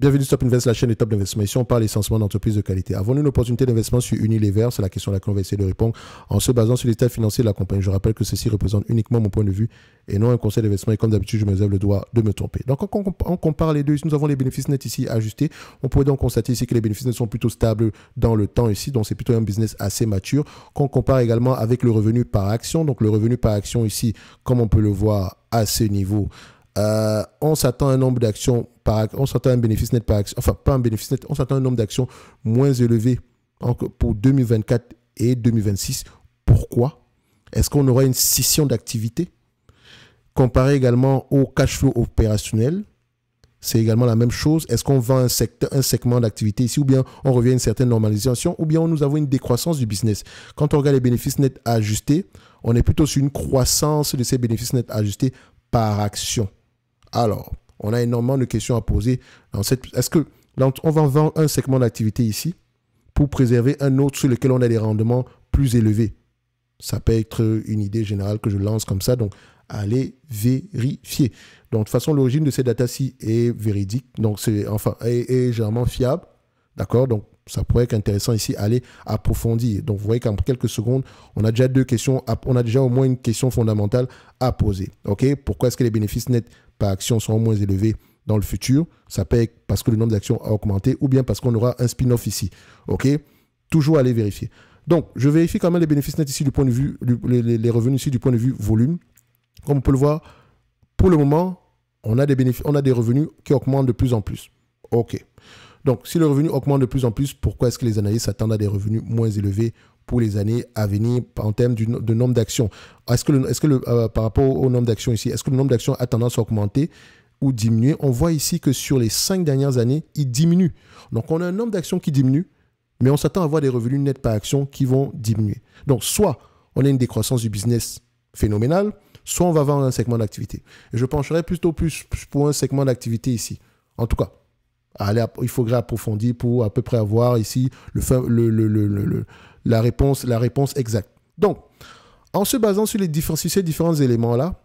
Bienvenue sur Top Invest, la chaîne de Top Investissement. Ici, on parle essentiellement d'entreprises de qualité. Avons-nous une opportunité d'investissement sur Unilever? C'est la question à laquelle on va essayer de répondre en se basant sur l'état financier de la compagnie. Je rappelle que ceci représente uniquement mon point de vue et non un conseil d'investissement. Et comme d'habitude, je me réserve le droit de me tromper. Donc, quand on compare les deux, ici, nous avons les bénéfices nets ici ajustés. On pourrait donc constater ici que les bénéfices nets sont plutôt stables dans le temps ici. Donc, c'est plutôt un business assez mature. Qu'on compare également avec le revenu par action. Donc, le revenu par action ici, comme on peut le voir à ce niveau, on s'attend à un nombre d'actions on s'attend à un bénéfice net par action, enfin pas un bénéfice net, on s'attend à un nombre d'actions moins élevé pour 2024 et 2026. Pourquoi? Est-ce qu'on aura une scission d'activité? Comparé également au cash flow opérationnel, c'est également la même chose. Est-ce qu'on vend un segment d'activité ici, ou bien on revient à une certaine normalisation, ou bien nous avons une décroissance du business? Quand on regarde les bénéfices nets ajustés, on est plutôt sur une croissance de ces bénéfices nets ajustés par action. Alors, on a énormément de questions à poser. Est-ce que on va vendre un segment d'activité ici pour préserver un autre sur lequel on a des rendements plus élevés? Ça peut être une idée générale que je lance comme ça. Donc, allez vérifier. Donc, de toute façon, l'origine de ces datas-ci est véridique. Donc, est généralement fiable. D'accord? Donc, ça pourrait être intéressant ici, aller approfondir. Donc, vous voyez qu'en quelques secondes, on a déjà deux questions, on a déjà au moins une question fondamentale à poser. OK? Pourquoi est-ce que les bénéfices nets par action seront moins élevés dans le futur? Ça peut être parce que le nombre d'actions a augmenté ou bien parce qu'on aura un spin-off ici. OK? Toujours aller vérifier. Donc, je vérifie quand même les bénéfices nets ici du point de vue, les revenus ici du point de vue volume. Comme on peut le voir, pour le moment, on a des revenus qui augmentent de plus en plus. OK. Donc, si le revenu augmente de plus en plus, pourquoi est-ce que les analystes s'attendent à des revenus moins élevés pour les années à venir en termes de nombre d'actions? Par rapport au nombre d'actions ici, est-ce que le nombre d'actions a tendance à augmenter ou diminuer? On voit ici que sur les 5 dernières années, il diminue. Donc, on a un nombre d'actions qui diminue, mais on s'attend à avoir des revenus nets par action qui vont diminuer. Donc, soit on a une décroissance du business phénoménale, soit on va vendre un segment d'activité. Et je pencherais plutôt plus pour un segment d'activité ici. En tout cas, il faudrait approfondir pour à peu près avoir ici la réponse exacte. Donc, en se basant sur ces différents éléments-là,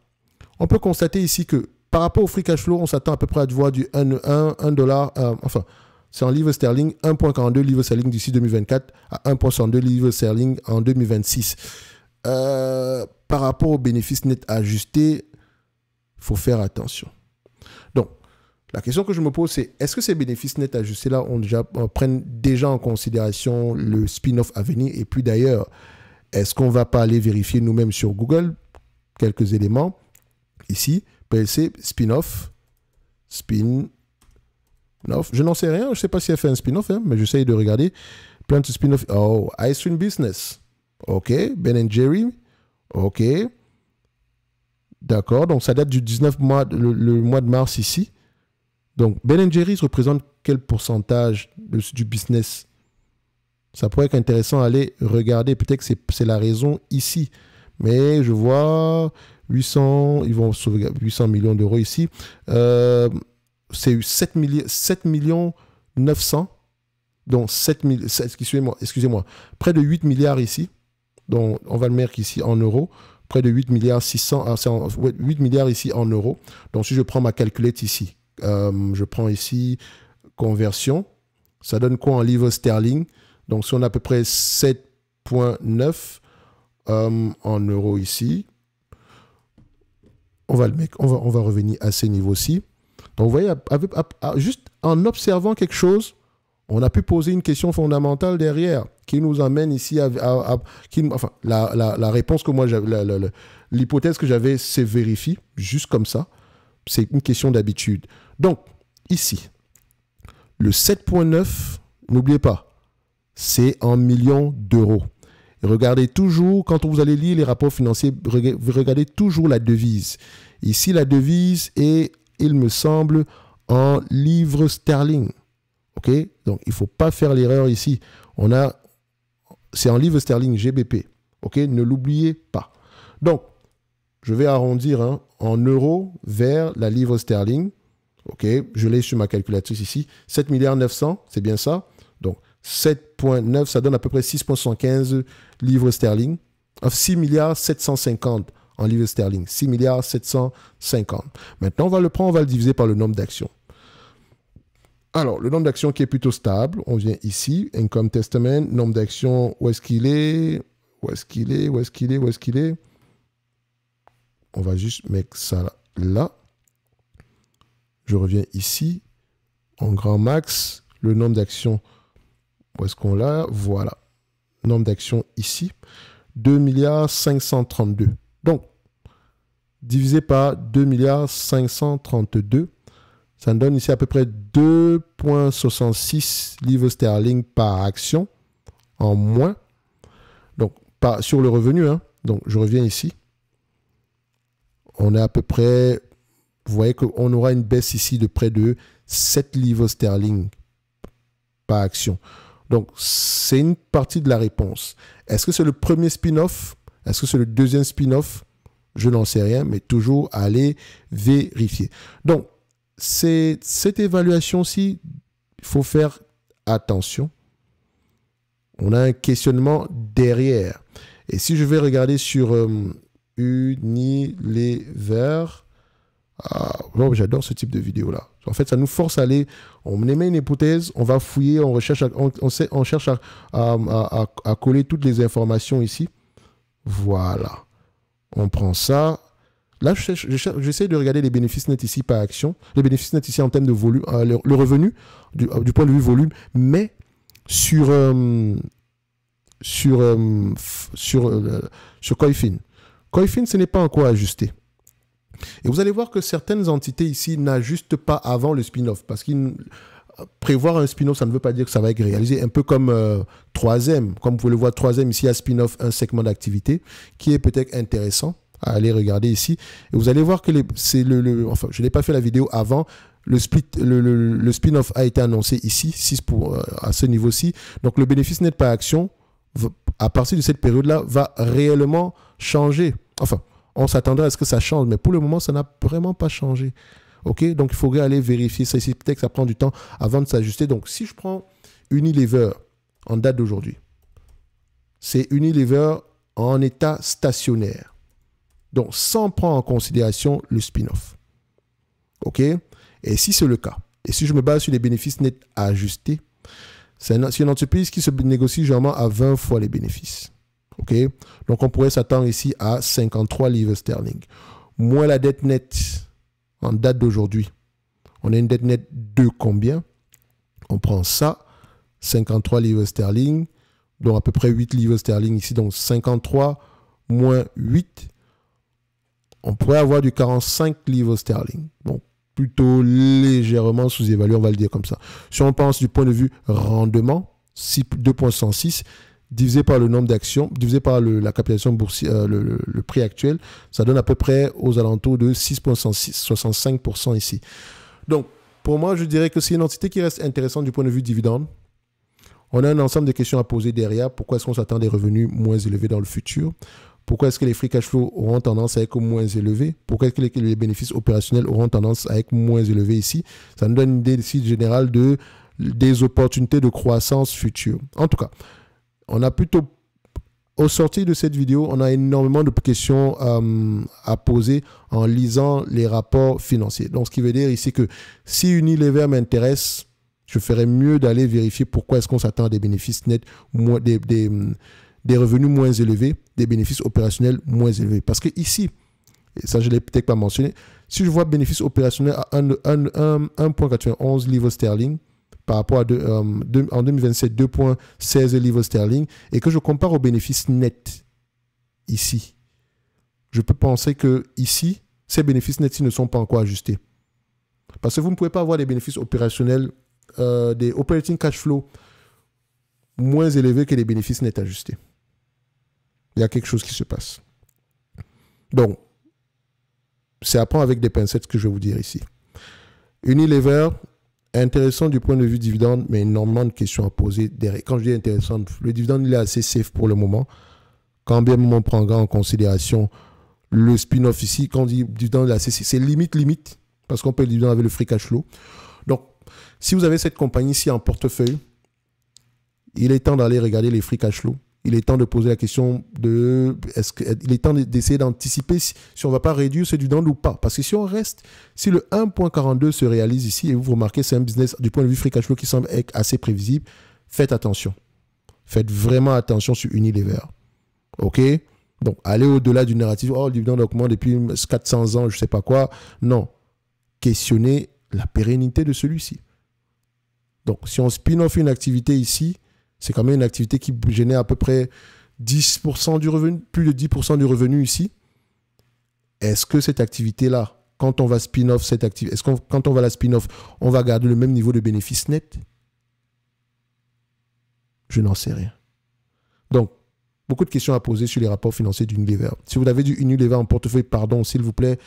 on peut constater ici que par rapport au free cash flow, on s'attend à peu près à voir du 1 dollar, c'est en livres sterling, 1,42 livres sterling d'ici 2024 à 1,62 livres sterling en 2026. Par rapport aux bénéfices nets ajustés, il faut faire attention. Donc, la question que je me pose, c'est est-ce que ces bénéfices nets ajustés-là prennent déjà en considération le spin-off à venir? Et puis d'ailleurs, est-ce qu'on ne va pas aller vérifier nous-mêmes sur Google quelques éléments? Ici, PLC, spin-off. Je n'en sais rien, je ne sais pas si elle fait un spin-off, mais j'essaye de regarder. Plein de spin-off. Oh, Ice Cream Business. OK. Ben & Jerry. OK. D'accord, donc ça date du 19 mois, le mois de mars ici. Donc, Ben & Jerry's représente quel pourcentage du business? Ça pourrait être intéressant à aller regarder. Peut-être que c'est la raison ici. Mais je vois 800, ils vont sauvegarder 800 millions d'euros ici. C'est 7 millions 900. Donc, excusez-moi, près de 8 milliards ici. Donc, on va le mettre ici en euros. Près de 8 milliards 600, 8 milliards ici en euros. Donc, si je prends ma calculette ici, je prends ici conversion, ça donne quoi en livres sterling? Donc si on a à peu près 7,9 en euros ici, on va revenir à ces niveaux-ci. Donc vous voyez, juste en observant quelque chose, on a pu poser une question fondamentale derrière qui nous amène ici la réponse que moi j'avais, l'hypothèse que j'avais se vérifie juste comme ça. C'est une question d'habitude. Donc, ici, le 7,9, n'oubliez pas, c'est en millions d'euros. Regardez toujours, quand vous allez lire les rapports financiers, regardez toujours la devise. Ici, la devise est, il me semble, en livres sterling. OK? Donc, il ne faut pas faire l'erreur ici. C'est en livres sterling, GBP. OK? Ne l'oubliez pas. Donc, je vais arrondir en euros vers la livre sterling. OK, je l'ai sur ma calculatrice ici. 7 milliards 900, c'est bien ça. Donc, 7,9, ça donne à peu près 6,75 livres sterling. 6 milliards 750 en livres sterling. 6 milliards 750. Maintenant, on va le diviser par le nombre d'actions. Alors, le nombre d'actions qui est plutôt stable, on vient ici, Income Testament, nombre d'actions, où est-ce qu'il est? Où est-ce qu'il est? Où est-ce qu'il est? Où est-ce qu'il est? On va juste mettre ça là. Je reviens ici, en grand max, le nombre d'actions, où est-ce qu'on l'a? Voilà. Nombre d'actions ici, 2 532 000 000. Donc, divisé par 2 532 000 000, ça nous donne ici à peu près 2,66 livres sterling par action en moins. Donc, pas sur le revenu. Hein. Donc, je reviens ici. On est à peu près, vous voyez qu'on aura une baisse ici de près de 7 livres sterling par action. Donc, c'est une partie de la réponse. Est-ce que c'est le premier spin-off? Est-ce que c'est le deuxième spin-off? Je n'en sais rien, mais toujours aller vérifier. Donc, cette évaluation-ci, il faut faire attention. On a un questionnement derrière. Et si je vais regarder sur Unilever, j'adore ce type de vidéo-là. En fait, ça nous force à aller, on émet une hypothèse, on va fouiller, on recherche, on cherche à coller toutes les informations ici. Voilà. On prend ça. Là, j'essaie de regarder les bénéfices nets ici par action. Les bénéfices nets ici en termes de volume, le revenu du point de vue volume, mais sur Coifin. Coifin, ce n'est pas encore ajusté. Et vous allez voir que certaines entités ici n'ajustent pas avant le spin-off. Parce que prévoir un spin-off, ça ne veut pas dire que ça va être réalisé. Un peu comme 3M. Comme vous pouvez le voir, 3M, ici, il y a spin-off, un segment d'activité qui est peut-être intéressant à aller regarder ici. Et vous allez voir que enfin, je n'ai pas fait la vidéo avant. Le spin-off a été annoncé ici, 6 à ce niveau-ci. Donc, le bénéfice net par action, à partir de cette période-là, va réellement changer. Enfin, on s'attendrait à ce que ça change, mais pour le moment, ça n'a vraiment pas changé. OK? Donc, il faudrait aller vérifier ça ici. Peut-être que ça prend du temps avant de s'ajuster. Donc, si je prends Unilever en date d'aujourd'hui, c'est Unilever en état stationnaire. Donc, sans prendre en considération le spin-off. OK? Et si c'est le cas, et si je me base sur les bénéfices nets ajustés, c'est une entreprise qui se négocie généralement à 20 fois les bénéfices. OK? Donc, on pourrait s'attendre ici à 53 livres sterling. Moins la dette nette en date d'aujourd'hui. On a une dette nette de combien? On prend ça, 53 livres sterling, donc à peu près 8 livres sterling ici. Donc, 53 moins 8, on pourrait avoir du 45 livres sterling. Bon, plutôt légèrement sous-évalué, on va le dire comme ça. Si on pense du point de vue rendement, 2,106 divisé par le nombre d'actions, divisé par la capitalisation boursière, le prix actuel, ça donne à peu près aux alentours de 6,65% ici. Donc, pour moi, je dirais que c'est une entité qui reste intéressante du point de vue dividende. On a un ensemble de questions à poser derrière. Pourquoi est-ce qu'on s'attend à des revenus moins élevés dans le futur? Pourquoi est-ce que les free cash flow auront tendance à être moins élevés? Pourquoi est-ce que les bénéfices opérationnels auront tendance à être moins élevés ici? Ça nous donne une idée ici générale des opportunités de croissance future. En tout cas, on a plutôt, au sortir de cette vidéo, on a énormément de questions à poser en lisant les rapports financiers. Donc, ce qui veut dire ici que si Unilever m'intéresse, je ferais mieux d'aller vérifier pourquoi est-ce qu'on s'attend à des bénéfices nets, des revenus moins élevés, des bénéfices opérationnels moins élevés. Parce que ici, et ça je ne l'ai peut-être pas mentionné, si je vois bénéfices opérationnels à 1,91 livres sterling par rapport à en 2027, 2,16 livres sterling, et que je compare aux bénéfices nets ici, je peux penser que ici, ces bénéfices nets ne sont pas encore ajustés. Parce que vous ne pouvez pas avoir des bénéfices opérationnels, des operating cash flow moins élevés que les bénéfices nets ajustés. Il y a quelque chose qui se passe. Donc, c'est à prendre avec des pincettes ce que je vais vous dire ici. Unilever, intéressant du point de vue dividende, mais énormément de questions à poser derrière. Quand je dis intéressant, le dividende il est assez safe pour le moment. Quand bien même on prendra en considération le spin-off ici, quand on dit dividende il est assez safe, c'est limite, parce qu'on paye le dividende avec le free cash flow. Donc, si vous avez cette compagnie ici en portefeuille, il est temps d'aller regarder les free cash flow. il est temps de poser la question de il est temps d'essayer d'anticiper si on ne va pas réduire ce dividende ou pas. Parce que si on reste, si le 1.42 se réalise ici, et vous remarquez, c'est un business du point de vue free cash flow qui semble être assez prévisible, faites attention. Faites vraiment attention sur Unilever. OK? Donc, allez au-delà du narratif, oh, le dividende augmente depuis 400 ans, je ne sais pas quoi. Non. Questionnez la pérennité de celui-ci. Donc, si on spin-off une activité ici, c'est quand même une activité qui génère à peu près 10% du revenu, plus de 10% du revenu ici. Est-ce que cette activité-là, quand on va spin-off cette activité, est-ce que quand on va la spin-off, on va garder le même niveau de bénéfice net? Je n'en sais rien. Donc, beaucoup de questions à poser sur les rapports financiers d'Unilever. Si vous avez du Unilever en portefeuille, pardon, s'il vous plaît,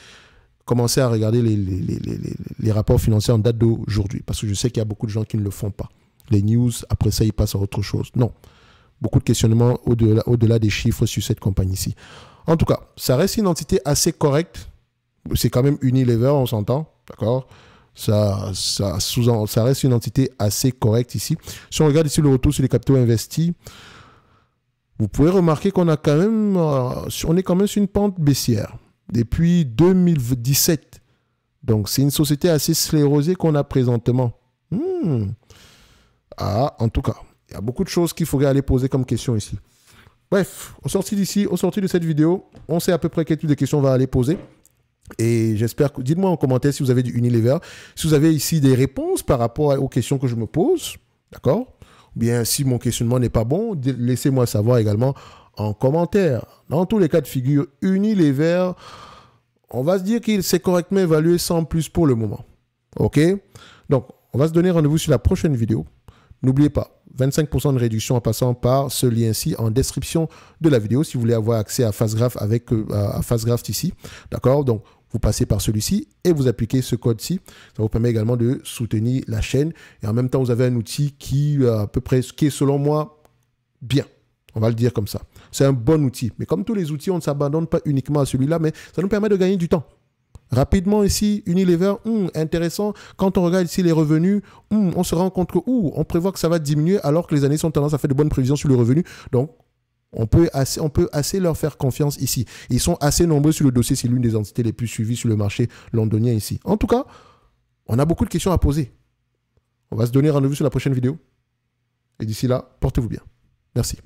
commencez à regarder les rapports financiers en date d'aujourd'hui. Parce que je sais qu'il y a beaucoup de gens qui ne le font pas. Les news, après ça, ils passent à autre chose. Non. Beaucoup de questionnements au-delà des chiffres sur cette compagnie-ci. En tout cas, ça reste une entité assez correcte. C'est quand même Unilever, on s'entend. D'accord? Ça reste une entité assez correcte ici. Si on regarde ici le retour sur les capitaux investis, vous pouvez remarquer qu'on a quand même, on est quand même sur une pente baissière depuis 2017. Donc, c'est une société assez sclérosée qu'on a présentement. En tout cas, il y a beaucoup de choses qu'il faudrait aller poser comme question ici. Bref, au sorti d'ici, au sorti de cette vidéo, on sait à peu près quel type de questions on va aller poser. Et j'espère que, dites-moi en commentaire si vous avez du Unilever, si vous avez ici des réponses par rapport aux questions que je me pose, d'accord? Ou bien si mon questionnement n'est pas bon, laissez-moi savoir également en commentaire. Dans tous les cas de figure, Unilever, on va se dire qu'il s'est correctement évalué sans plus pour le moment. OK? Donc, on va se donner rendez-vous sur la prochaine vidéo. N'oubliez pas, 25% de réduction en passant par ce lien-ci en description de la vidéo si vous voulez avoir accès à Fastgraph avec Fastgraph ici. D'accord? Donc, vous passez par celui-ci et vous appliquez ce code-ci. Ça vous permet également de soutenir la chaîne. Et en même temps, vous avez un outil qui, à peu près, qui est selon moi bien. On va le dire comme ça. C'est un bon outil. Mais comme tous les outils, on ne s'abandonne pas uniquement à celui-là, mais ça nous permet de gagner du temps. Rapidement ici, Unilever, intéressant. Quand on regarde ici les revenus, on se rend compte que on prévoit que ça va diminuer alors que les années sont tendance à faire de bonnes prévisions sur le revenu. Donc, on peut assez leur faire confiance ici. Ils sont assez nombreux sur le dossier. C'est l'une des entités les plus suivies sur le marché londonien ici. En tout cas, on a beaucoup de questions à poser. On va se donner rendez-vous sur la prochaine vidéo. Et d'ici là, portez-vous bien. Merci.